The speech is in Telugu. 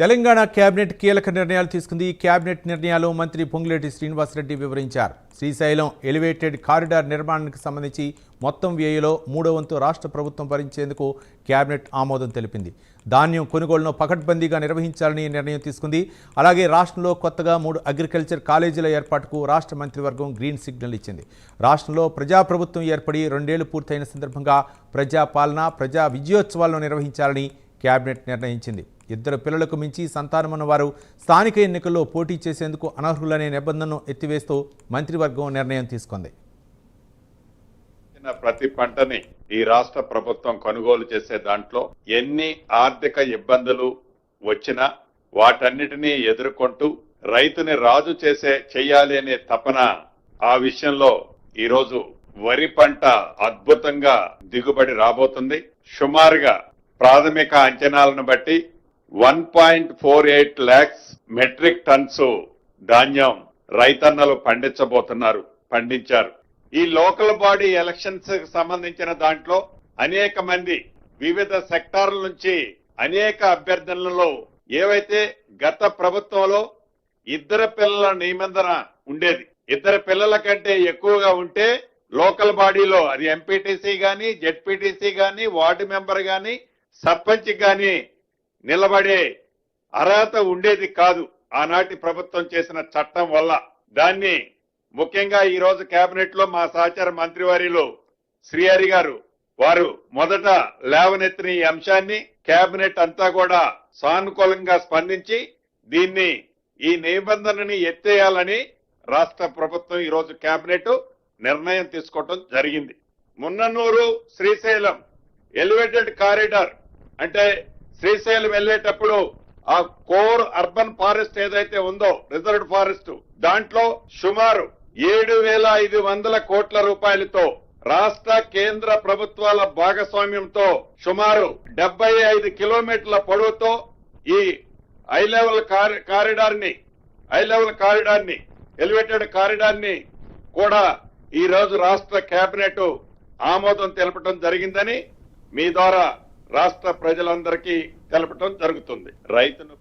తెలంగాణ కేబినెట్ కీలక నిర్ణయాలు తీసుకుంది. ఈ కేబినెట్ నిర్ణయాలు మంత్రి పొంగులేటి శ్రీనివాసరెడ్డి వివరించారు. శ్రీశైలం ఎలివేటెడ్ కారిడార్ నిర్మాణానికి సంబంధించి మొత్తం వ్యయంలో 3వ వంతు రాష్ట్ర ప్రభుత్వం భరించేందుకు కేబినెట్ ఆమోదం తెలిపింది. ధాన్యం కొనుగోలును పకడ్బందీగా నిర్వహించాలని నిర్ణయం తీసుకుంది. అలాగే రాష్ట్రంలో కొత్తగా 3 అగ్రికల్చర్ కాలేజీల ఏర్పాటుకు రాష్ట్ర మంత్రివర్గం గ్రీన్ సిగ్నల్ ఇచ్చింది. రాష్ట్రంలో ప్రజాప్రభుత్వం ఏర్పడి 2 ఏళ్లు పూర్తయిన సందర్భంగా ప్రజాపాలన, ప్రజా విజయోత్సవాలను నిర్వహించాలని కేబినెట్ నిర్ణయించింది. 2 పిల్లలకు మించి సంతానమున్న వారు స్థానిక ఎన్నికల్లో పోటీ చేసేందుకు అనర్హులనే నిబంధనను ఎత్తివేస్తూ మంత్రివర్గం నిర్ణయం తీసుకుంది. ప్రతి పంటని ఈ రాష్ట్ర ప్రభుత్వం కొనుగోలు చేసే దాంట్లో ఎన్ని ఆర్థిక ఇబ్బందులు వచ్చినా వాటన్నిటినీ ఎదుర్కొంటూ రైతుని రాజు చేయాలి అనే తపన ఆ విషయంలో ఈరోజు వరి పంట అద్భుతంగా దిగుబడి రాబోతుంది. సుమారుగా ప్రాథమిక అంచనాలను బట్టి 1.48 lakhs మెట్రిక్ టన్స్ ధాన్యం రైతన్నలు పండించారు. ఈ లోకల్ బాడీ ఎలక్షన్స్ కి సంబంధించిన దాంట్లో అనేక మంది వివిధ సెక్టార్ల నుంచి అనేక అభ్యర్థనలలో ఏవైతే గత ప్రభుత్వంలో 2 పిల్లల నిబంధన ఉండేది, 2 పిల్లల కంటే ఎక్కువగా ఉంటే లోకల్ బాడీలో అది ఎంపీటీసీ గాని, జెడ్పీటీసీ గాని, వార్డు మెంబర్ గాని, సర్పంచ్ గాని నిలబడే అర్హత ఉండేది కాదు. ఆనాటి ప్రభుత్వం చేసిన చట్టం వల్ల దాన్ని ముఖ్యంగా ఈ రోజు కేబినెట్ లో మా సహచార మంత్రివర్యులు శ్రీహరి గారు వారు మొదట లేవనెత్తిన ఈ అంశాన్ని కేబినెట్ అంతా కూడా సానుకూలంగా స్పందించి ఈ నిబంధనని ఎత్తేయాలని రాష్ట్ర ప్రభుత్వం ఈ రోజు కేబినెట్ నిర్ణయం తీసుకోవడం జరిగింది. మున్ననూరు శ్రీశైలం ఎలివేటెడ్ కారిడార్ అంటే శ్రీశైలం వెళ్లేటప్పుడు ఆ కోర్ అర్బన్ ఫారెస్ట్ ఏదైతే ఉందో రిజర్వ్డ్ ఫారెస్ట్ దాంట్లో సుమారు 7,500 కోట్ల రూపాయలతో రాష్ట్ర కేంద్ర ప్రభుత్వాల భాగస్వామ్యంతో సుమారు 75 కిలోమీటర్ల పొడవుతో ఈ హై లెవెల్ కారిడార్ ని ఎలివేటెడ్ కారిడార్ ని కూడా ఈ రోజు రాష్ట్ర కేబినెట్ ఆమోదం తెలపడం జరిగిందని మీ ద్వారా రాష్ట్ర ప్రజలందరికీ తెలపడం జరుగుతుంది. రైతును